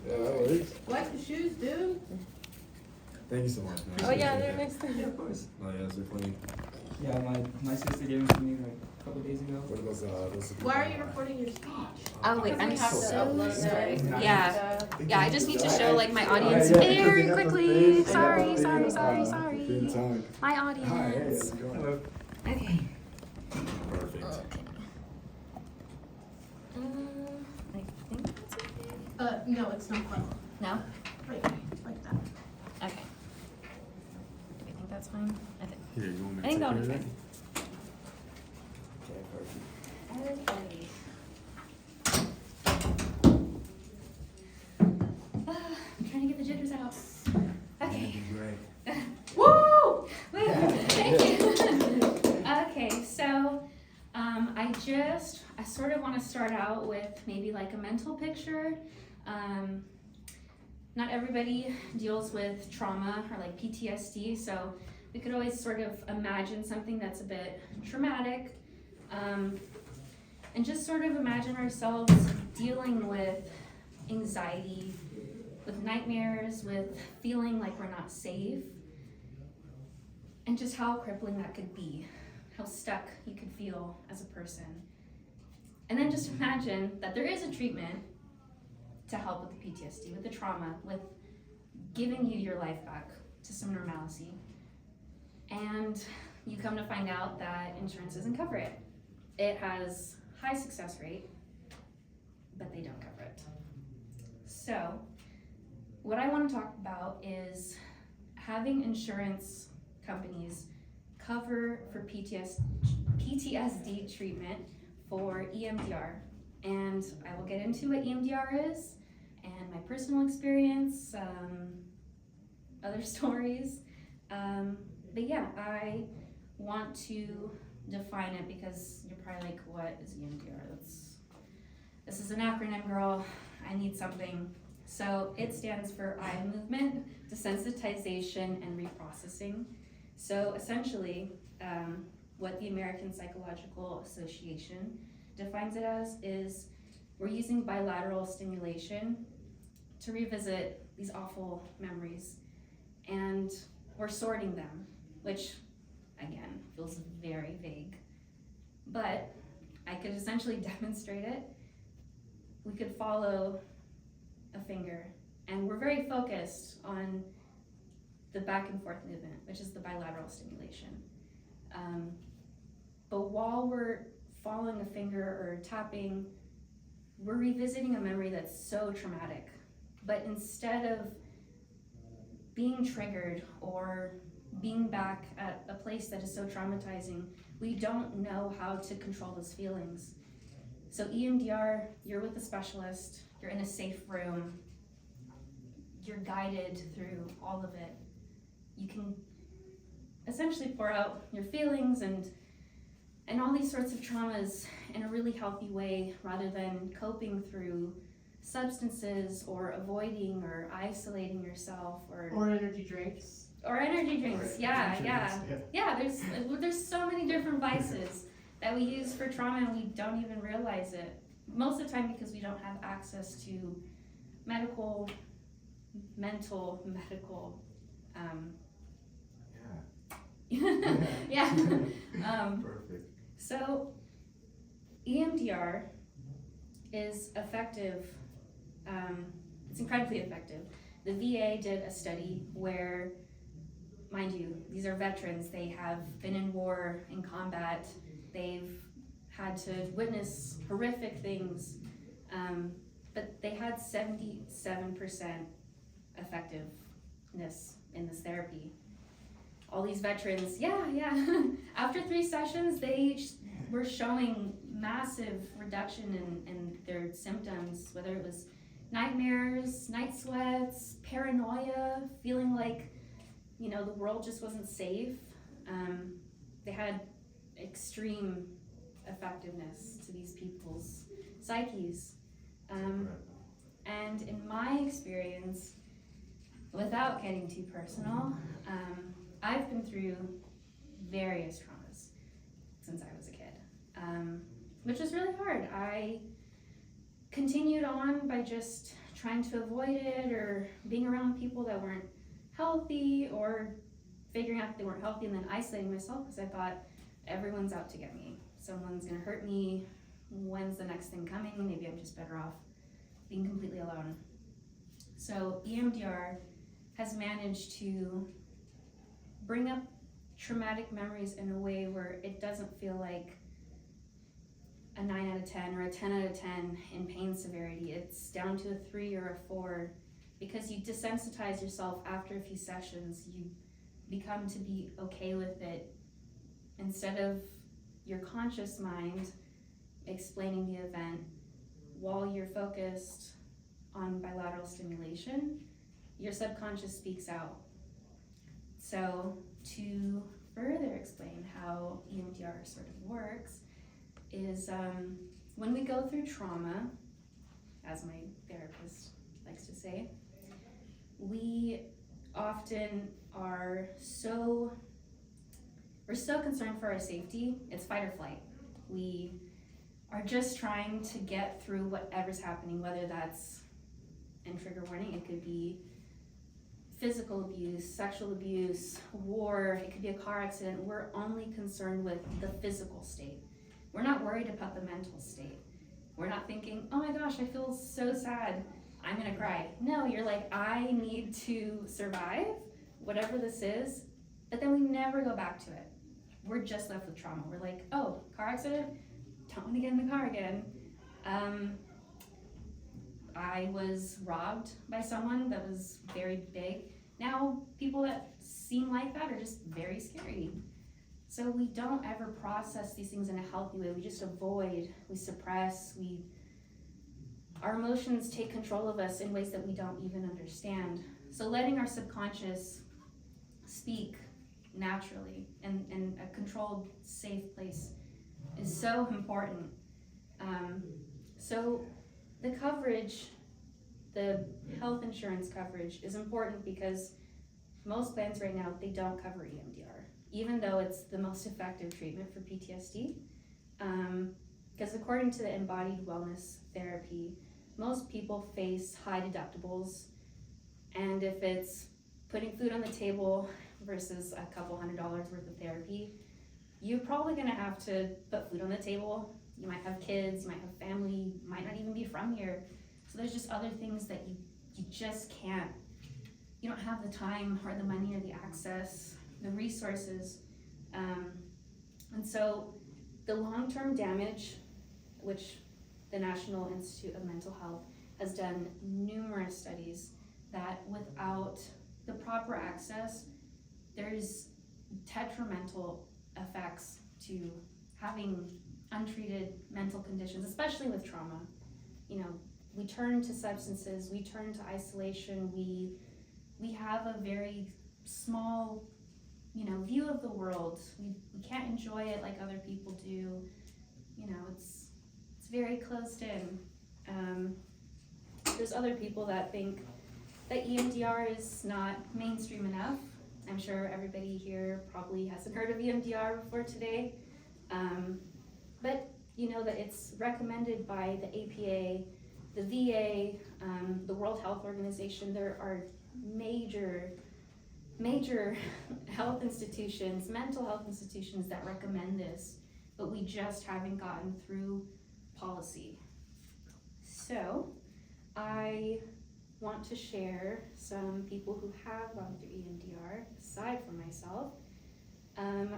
Yeah, that works. Wipe your shoes, dude. Thank you so much, man. Oh yeah, they're next to Yeah, you. of course. No, yeah, those are funny. Yeah, my sister gave them to me like a couple days ago. What are those? Why are you recording your speech? Oh wait, Because I'm we have to so upload sorry. it. Yeah. Yeah, I just need to show like my audience Yeah, very they got the quickly. thing. Sorry. Big My time. audience. Hello. Okay. Perfect. I think that's okay. No, it's not fun. No? Right, like that. Okay. Do we think that's fine? I think. Here, you want me I to think take that'll care be of that? fine. Okay, perfect. I'm trying to get the jitters out. Okay. Great. Woo! Woo! Thank you. Okay, so I sort of want to start out with maybe like a mental picture. Not everybody deals with trauma or like PTSD, so we could always sort of imagine something that's a bit traumatic, and just sort of imagine ourselves dealing with anxiety, with nightmares, with feeling like we're not safe, and just how crippling that could be, how stuck you could feel as a person. And then just imagine that there is a treatment to help with the PTSD, with the trauma, with giving you your life back to some normalcy. And you come to find out that insurance doesn't cover it. It has high success rate, but they don't cover it. So, what I want to talk about is having insurance companies cover for PTSD treatment for EMDR. And I will get into what EMDR is and my personal experience, other stories. But yeah, I want to define it because you're probably like, what is EMDR? This is an acronym, girl. I need something. So it stands for eye movement, desensitization, and reprocessing. So essentially, what the American Psychological Association defines it as is we're using bilateral stimulation to revisit these awful memories, and we're sorting them, which again feels very vague, but I could essentially demonstrate it. We could follow a finger, and we're very focused on the back and forth movement, which is the bilateral stimulation. But while we're following a finger or tapping, we're revisiting a memory that's so traumatic. But instead of being triggered or being back at a place that is so traumatizing, we don't know how to control those feelings. So EMDR, you're with a specialist, you're in a safe room, you're guided through all of it. You can essentially pour out your feelings and all these sorts of traumas in a really healthy way, rather than coping through substances or avoiding or isolating yourself or energy drinks. Right. Yeah, there's so many different vices that we use for trauma and we don't even realize it. Most of the time because we don't have access to mental, yeah. Perfect. So EMDR is effective. It's incredibly effective. The VA did a study where, mind you, these are veterans. They have been in war, in combat. They've had to witness horrific things, but they had 77% effectiveness in this therapy. All these veterans, after 3 sessions, they were showing massive reduction in their symptoms, whether it was nightmares, night sweats, paranoia, feeling like, the world just wasn't safe. They had extreme effectiveness to these people's psyches. And in my experience, without getting too personal, I've been through various traumas since I was a kid, which was really hard. I continued on by just trying to avoid it or being around people that weren't healthy or figuring out that they weren't healthy and then isolating myself because I thought everyone's out to get me. Someone's gonna hurt me. When's the next thing coming? Maybe I'm just better off being completely alone. So EMDR has managed to bring up traumatic memories in a way where it doesn't feel like a 9 out of 10 or a 10 out of 10 in pain severity. It's down to a 3 or a 4 because you desensitize yourself after a few sessions. You become to be okay with it instead of your conscious mind explaining the event while you're focused on bilateral stimulation. Your subconscious speaks out. So to further explain how EMDR sort of works is when we go through trauma, as my therapist likes to say, we often we're so concerned for our safety. It's fight or flight. We are just trying to get through whatever's happening, whether that's, and trigger warning, it could be physical abuse, sexual abuse, war, it could be a car accident. We're only concerned with the physical state. We're not worried about the mental state. We're not thinking, oh my gosh, I feel so sad, I'm gonna cry. No, you're like, I need to survive, whatever this is, but then we never go back to it. We're just left with trauma. We're like, oh, car accident, don't wanna get in the car again. I was robbed by someone that was very big. Now, people that seem like that are just very scary. So we don't ever process these things in a healthy way. We just avoid, we suppress, our emotions take control of us in ways that we don't even understand. So letting our subconscious speak naturally in a controlled, safe place is so important. So the coverage, the health insurance coverage is important because most plans right now, they don't cover EMDR, even though it's the most effective treatment for PTSD. Because according to the embodied wellness therapy, most people face high deductibles, and if it's putting food on the table versus a couple $100s worth of therapy, you're probably gonna have to put food on the table. You might have kids, you might have family, you might not even be from here. So there's just other things that you just can't, you don't have the time or the money or the access, the resources. And so the long-term damage, which the National Institute of Mental Health has done numerous studies that without the proper access, there's detrimental effects to having untreated mental conditions, especially with trauma. You know, we turn to substances, we turn to isolation, we have a very small, view of the world. We can't enjoy it like other people do. It's very closed in. There's other people that think that EMDR is not mainstream enough. I'm sure everybody here probably hasn't heard of EMDR before today. But you know that it's recommended by the APA, the VA, the World Health Organization. There are major health institutions, mental health institutions that recommend this, but we just haven't gotten through policy. So I want to share some people who have gone through EMDR, aside from myself.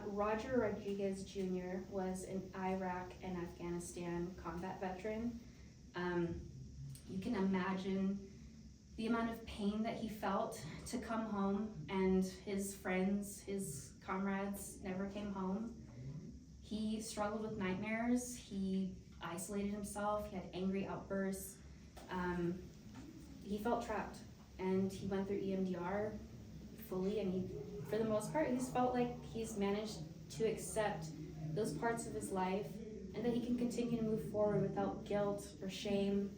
Roger Rodriguez Jr. was an Iraq and Afghanistan combat veteran. You can imagine the amount of pain that he felt to come home and his friends, his comrades never came home. He struggled with nightmares, he isolated himself, he had angry outbursts. He felt trapped, and he went through EMDR fully, and for the most part, he's felt like he's managed to accept those parts of his life and that he can continue to move forward without guilt or shame.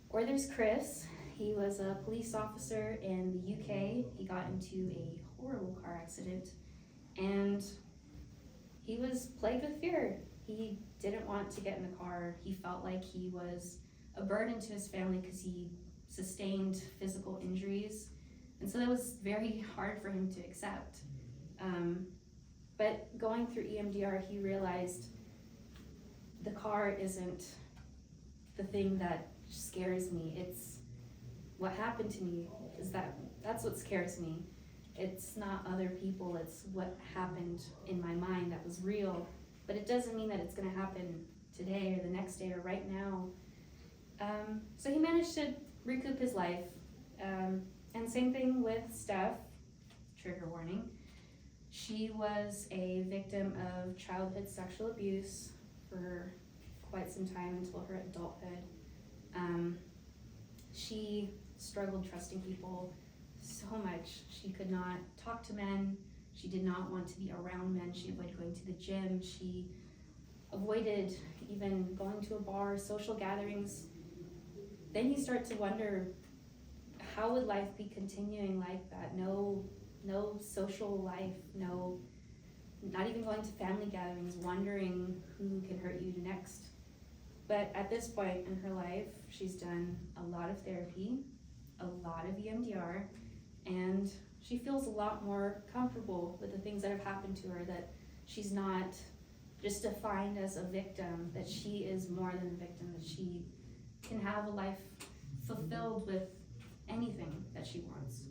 Or there's Chris. He was a police officer in the UK. He got into a horrible car accident, and he was plagued with fear. He didn't want to get in the car. He felt like he was a burden to his family because he sustained physical injuries. And so that was very hard for him to accept. But going through EMDR, he realized the car isn't the thing that scares me. It's what happened to me. That's what scares me. It's not other people, it's what happened in my mind that was real. But it doesn't mean that it's gonna happen today or the next day or right now. So he managed to recoup his life. And same thing with Steph, trigger warning. She was a victim of childhood sexual abuse for quite some time until her adulthood. She struggled trusting people so much. She could not talk to men. She did not want to be around men. She avoided going to the gym. She avoided even going to a bar, social gatherings. Then you start to wonder, how would life be continuing like that? No social life, not even going to family gatherings, wondering who can hurt you next. But at this point in her life, she's done a lot of therapy, a lot of EMDR, and she feels a lot more comfortable with the things that have happened to her, that she's not just defined as a victim, that she is more than a victim, that she can have a life fulfilled with anything that she wants.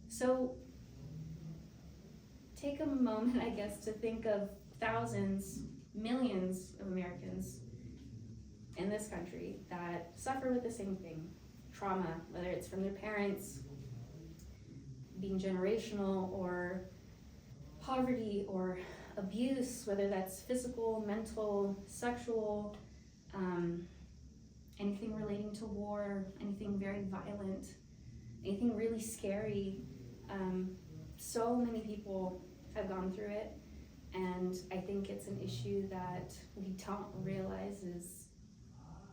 So take a moment, I guess, to think of thousands, millions of Americans in this country that suffer with the same thing, trauma, whether it's from their parents, being generational, or poverty, or abuse, whether that's physical, mental, sexual, anything relating to war, anything very violent, anything really scary. So many people have gone through it, and I think it's an issue that we don't realize is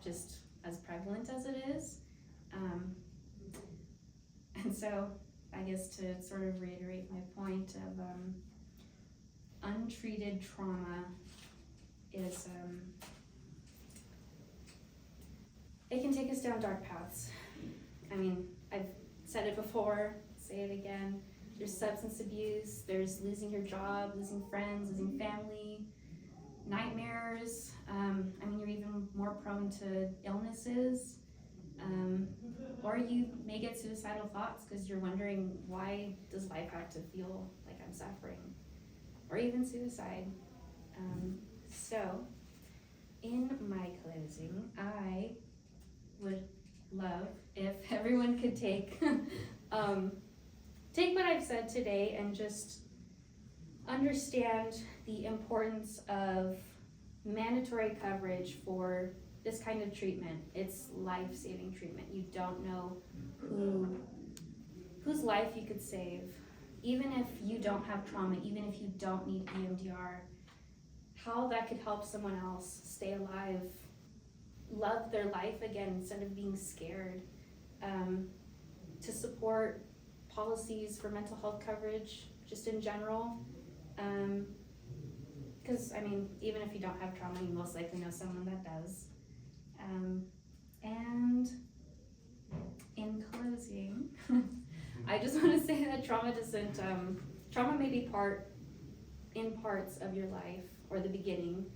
just as prevalent as it is. And so I guess to sort of reiterate my point of untreated trauma is it can take us down dark paths. I mean, I've said it before, say it again. There's substance abuse, there's losing your job, losing friends, losing family, nightmares. I mean, you're even more prone to illnesses. Or you may get suicidal thoughts because you're wondering, why does life have to feel like I'm suffering? Or even suicide. So, in my closing, I would love if everyone could take take what I've said today and just understand the importance of mandatory coverage for this kind of treatment. It's life-saving treatment. You don't know whose life you could save. Even if you don't have trauma, even if you don't need EMDR, how that could help someone else stay alive, love their life again instead of being scared, to support policies for mental health coverage just in general, because I mean, even if you don't have trauma, you most likely know someone that does. And in closing, I just want to say that trauma may be in parts of your life or the beginning,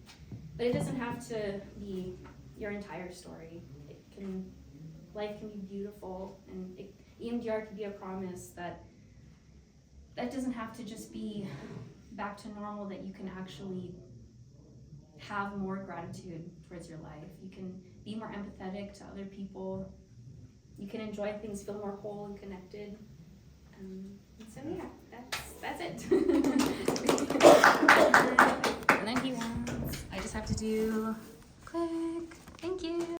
but it doesn't have to be your entire story. Life can be beautiful, and EMDR can be a promise that doesn't have to just be back to normal, that you can actually have more gratitude towards your life. You can be more empathetic to other people. You can enjoy things, feel more whole and connected. And so yeah, that's it. And then I just have to do